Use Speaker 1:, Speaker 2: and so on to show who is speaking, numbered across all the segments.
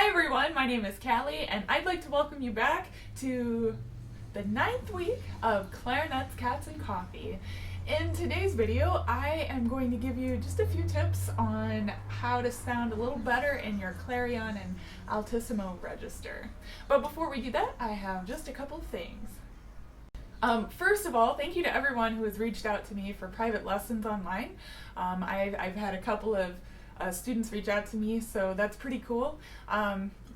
Speaker 1: Hi everyone, my name is Callie and I'd like to welcome you back to the 9th week of Clarinets, Cats, and Coffee. In today's video, I am going to give you just a few tips on how to sound a little better in your clarion and altissimo register. But before we do that, I have just a couple things. First of all, thank you to everyone who has reached out to me for private lessons online. I've had a couple of students reach out to me, so that's pretty cool.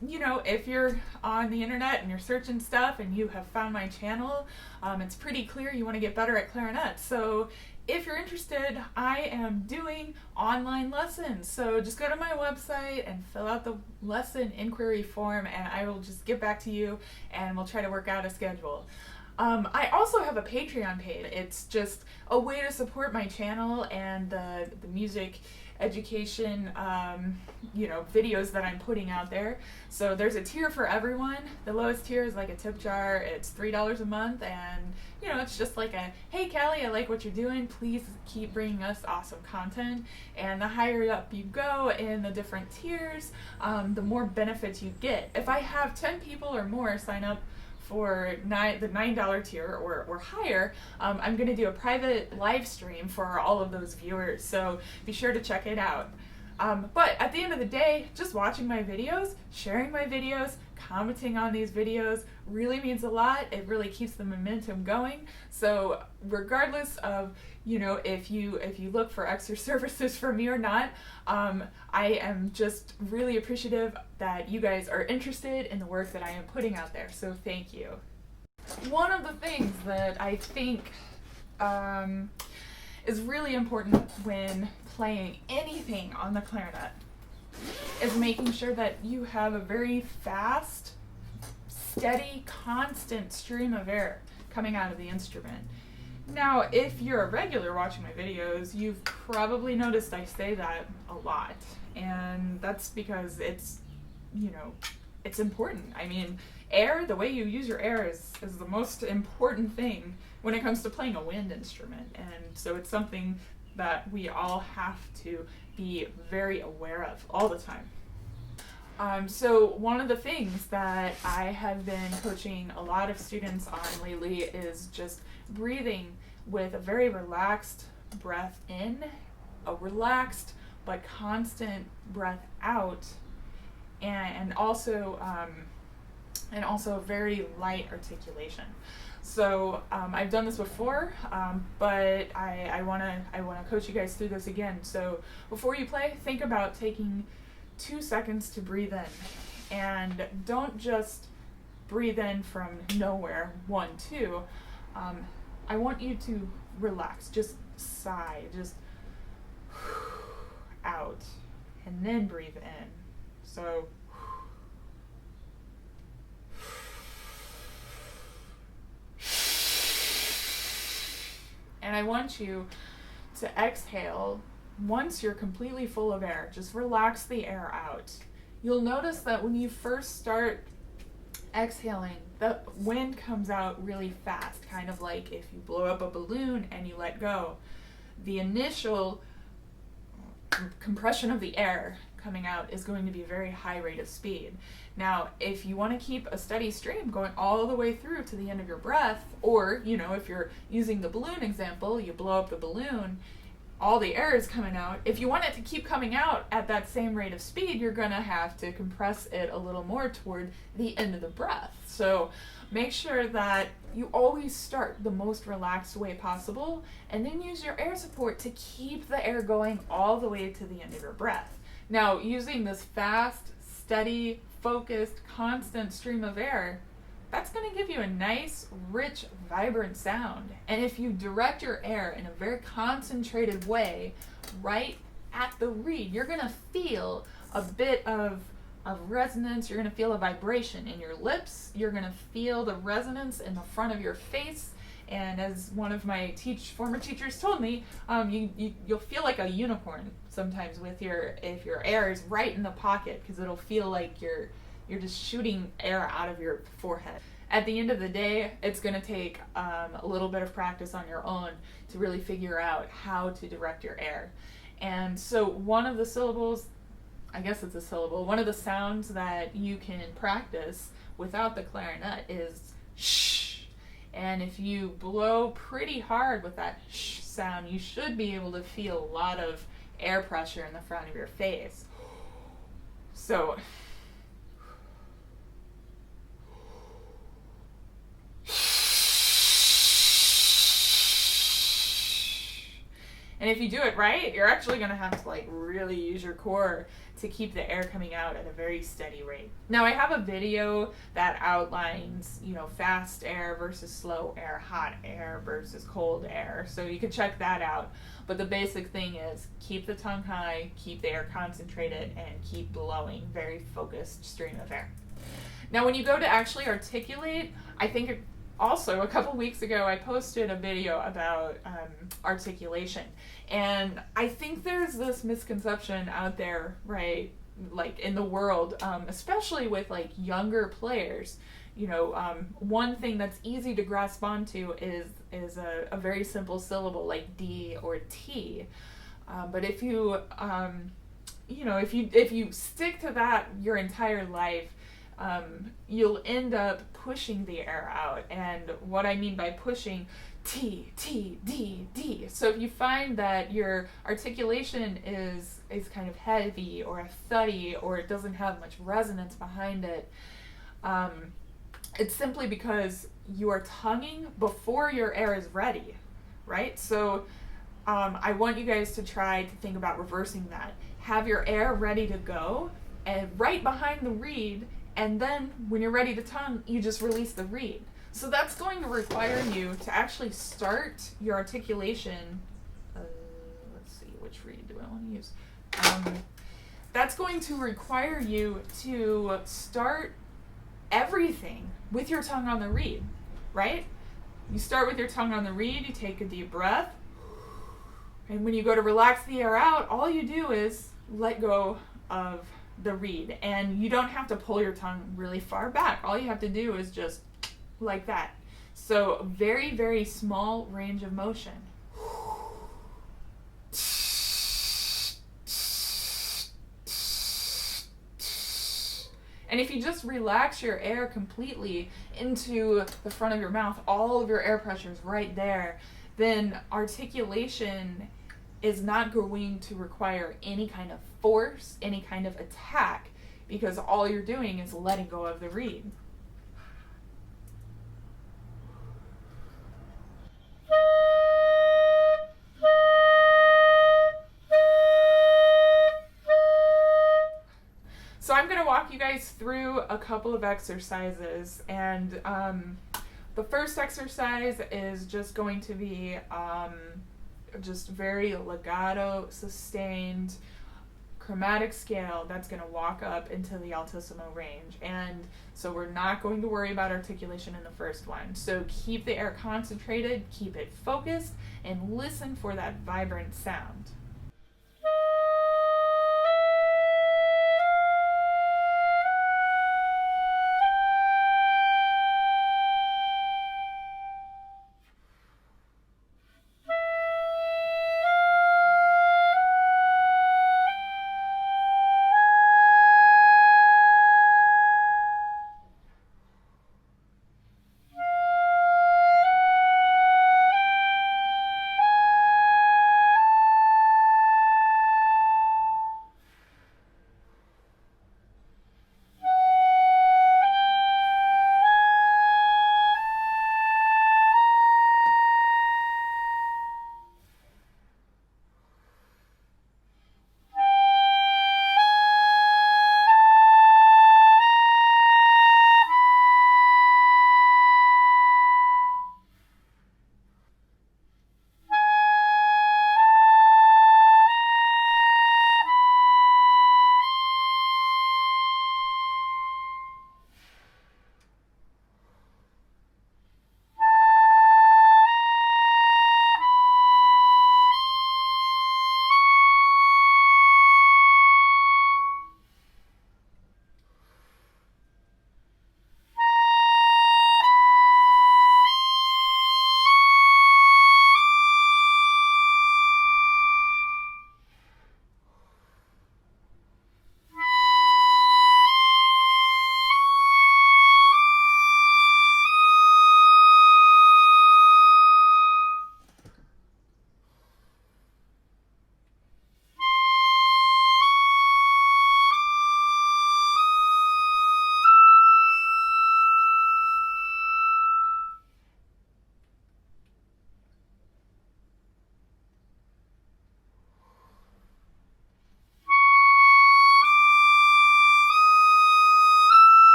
Speaker 1: You know, if you're on the internet and you're searching stuff and you have found my channel, it's pretty clear you want to get better at clarinet. So if you're interested, I am doing online lessons. So just go to my website and fill out the lesson inquiry form and I will just get back to you and we'll try to work out a schedule. I also have a Patreon page. It's just a way to support my channel and the music education you know, videos that I'm putting out there. So there's a tier for everyone. The lowest tier is like a tip jar. It's $3 a month, and you know, it's just like a, hey Callie, I like what you're doing, please keep bringing us awesome content. And the higher up you go in the different tiers, the more benefits you get. If I have 10 people or more sign up for the $9 tier or higher, I'm going to do a private live stream for all of those viewers, so be sure to check it out. But at the end of the day, just watching my videos, sharing my videos, commenting on these videos really means a lot. It really keeps the momentum going. So regardless of, you know, if you look for extra services from me or not, I am just really appreciative that you guys are interested in the work that I am putting out there. So thank you. One of the things that I think is really important when playing anything on the clarinet is making sure that you have a very fast, steady, constant stream of air coming out of the instrument. Now, if you're a regular watching my videos, you've probably noticed I say that a lot, and that's because it's, you know, it's important. I mean, air, the way you use your air is the most important thing when it comes to playing a wind instrument, and so it's something that we all have to be very aware of all the time. So one of the things that I have been coaching a lot of students on lately is just breathing with a very relaxed breath in, a relaxed but constant breath out, and also very light articulation. So I've done this before, but I wanna coach you guys through this again. So before you play, think about taking 2 seconds to breathe in, and don't just breathe in from nowhere, 1, 2. I want you to relax, just sigh, just out, and then breathe in. So and I want you to exhale once you're completely full of air. Just relax the air out. You'll notice that when you first start exhaling, the wind comes out really fast, kind of like if you blow up a balloon and you let go. The initial compression of the air coming out is going to be a very high rate of speed. Now, if you want to keep a steady stream going all the way through to the end of your breath, or, you know, if you're using the balloon example, you blow up the balloon, all the air is coming out. If you want it to keep coming out at that same rate of speed, you're going to have to compress it a little more toward the end of the breath. So make sure that you always start the most relaxed way possible, and then use your air support to keep the air going all the way to the end of your breath. Now, using this fast, steady, focused, constant stream of air, that's going to give you a nice, rich, vibrant sound. And if you direct your air in a very concentrated way right at the reed, you're going to feel a bit of resonance. You're going to feel a vibration in your lips. You're going to feel the resonance in the front of your face. And as one of my former teachers told me, you'll feel like a unicorn sometimes if your air is right in the pocket, because it'll feel like you're just shooting air out of your forehead. At the end of the day, it's going to take a little bit of practice on your own to really figure out how to direct your air. And so one of the syllables I guess it's a syllable. One of the sounds that you can practice without the clarinet is shh. And if you blow pretty hard with that shh sound, you should be able to feel a lot of air pressure in the front of your face. So, and if you do it right, you're actually going to have to like really use your core to keep the air coming out at a very steady rate. Now I have a video that outlines, fast air versus slow air, hot air versus cold air. So you can check that out. But the basic thing is keep the tongue high, keep the air concentrated, and keep blowing very focused stream of air. Now when you go to actually articulate, I think also a couple weeks ago I posted a video about articulation, and I think there's this misconception out there, right, like in the world, especially with like younger players. One thing that's easy to grasp onto is a very simple syllable like D or T, but if you if you stick to that your entire life, you'll end up pushing the air out. And what I mean by pushing, T, T, D, D. So if you find that your articulation is kind of heavy or thuddy, or it doesn't have much resonance behind it, it's simply because you are tonguing before your air is ready, right? So I want you guys to try to think about reversing that. Have your air ready to go, and right behind the reed, and then when you're ready to tongue, you just release the reed. So that's going to require you to actually start your articulation. Let's see, which reed do I want to use? That's going to require you to start everything with your tongue on the reed, right? You start with your tongue on the reed, you take a deep breath, and when you go to relax the air out, all you do is let go of the reed, and you don't have to pull your tongue really far back. All you have to do is just like that. So very, very small range of motion. And if you just relax your air completely into the front of your mouth, all of your air pressure is right there, then articulation is not going to require any kind of force, any kind of attack, because all you're doing is letting go of the reed. So I'm going to walk you guys through a couple of exercises, and the first exercise is just going to be just very legato, sustained, chromatic scale that's going to walk up into the altissimo range. And so we're not going to worry about articulation in the first one. So keep the air concentrated, keep it focused, and listen for that vibrant sound.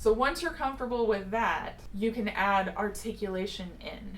Speaker 1: So once you're comfortable with that, you can add articulation in.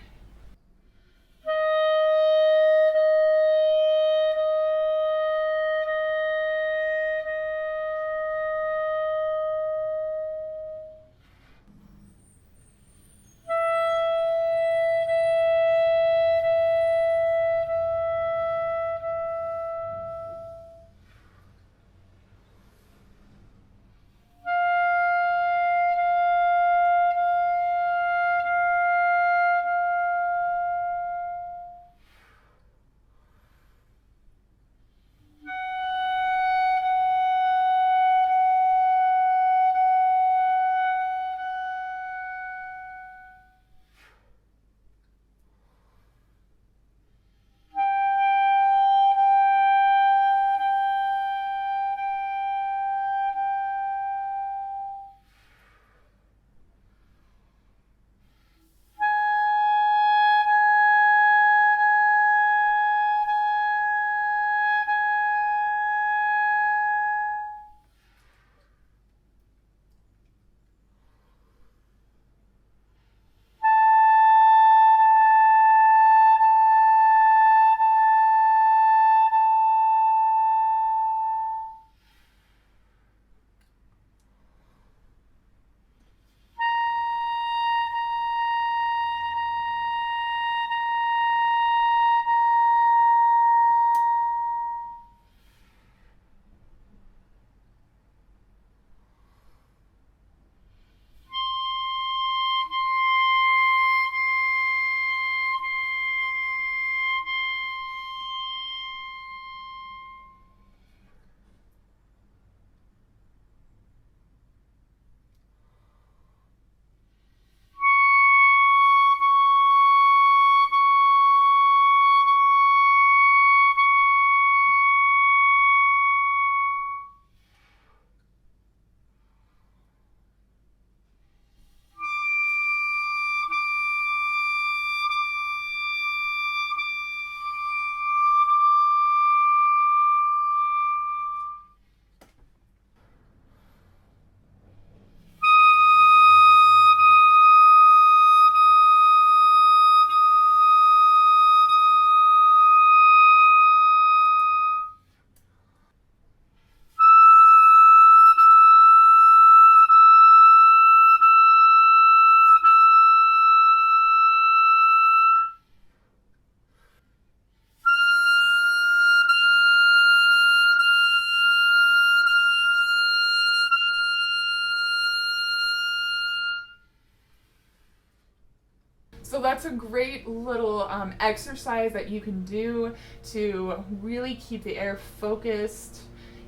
Speaker 1: So that's a great little exercise that you can do to really keep the air focused.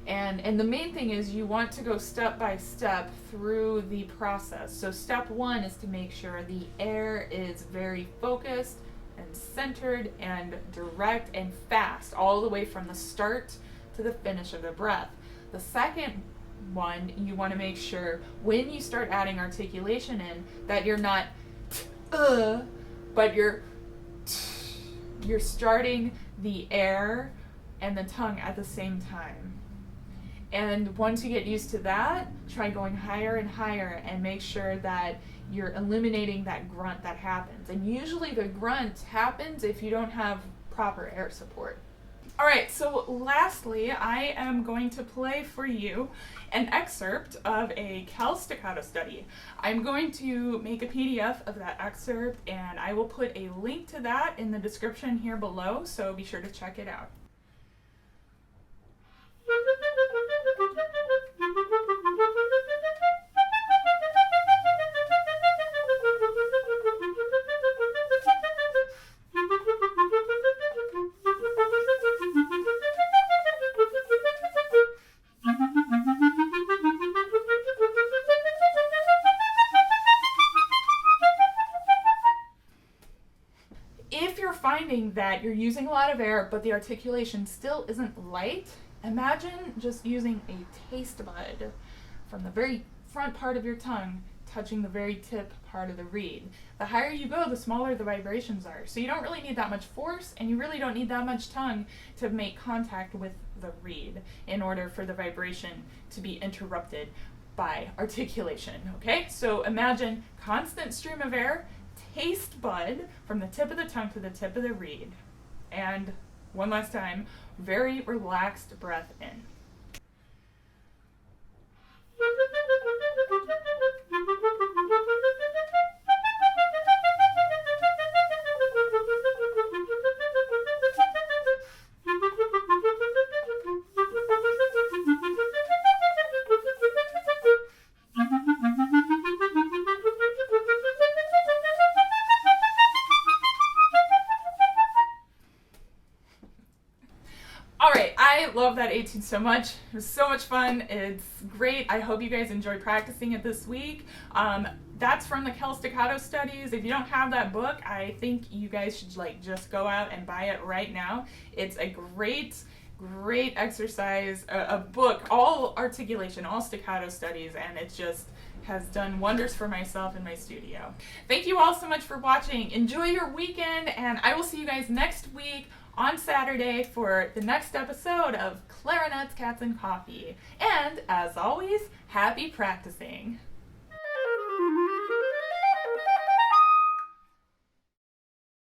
Speaker 1: And the main thing is you want to go step by step through the process. So step one is to make sure the air is very focused and centered and direct and fast all the way from the start to the finish of the breath. The second one, you want to make sure when you start adding articulation in that you're not but you're starting the air and the tongue at the same time. And once you get used to that, try going higher and higher and make sure that you're eliminating that grunt that happens. And usually the grunt happens if you don't have proper air support. All right, so lastly, I am going to play for you an excerpt of a Kell staccato study. I'm going to make a PDF of that excerpt, and I will put a link to that in the description here below, so be sure to check it out. If you're finding that you're using a lot of air but the articulation still isn't light, imagine just using a taste bud from the very front part of your tongue touching the very tip part of the reed. The higher you go, the smaller the vibrations are. So you don't really need that much force, and you really don't need that much tongue to make contact with the reed in order for the vibration to be interrupted. by articulation, okay? So imagine constant stream of air, taste bud from the tip of the tongue to the tip of the reed. And one last time, very relaxed breath in. Alright, I love that etude so much. It was so much fun. It's great. I hope you guys enjoy practicing it this week. That's from the Kell Staccato studies. If you don't have that book, I think you guys should just go out and buy it right now. It's a great exercise, a book, all articulation, all staccato studies, and it just has done wonders for myself in my studio. Thank you all so much for watching. Enjoy your weekend, and I will see you guys next week on Saturday for the next episode of Clarinets, Cats, and Coffee. And as always, happy practicing.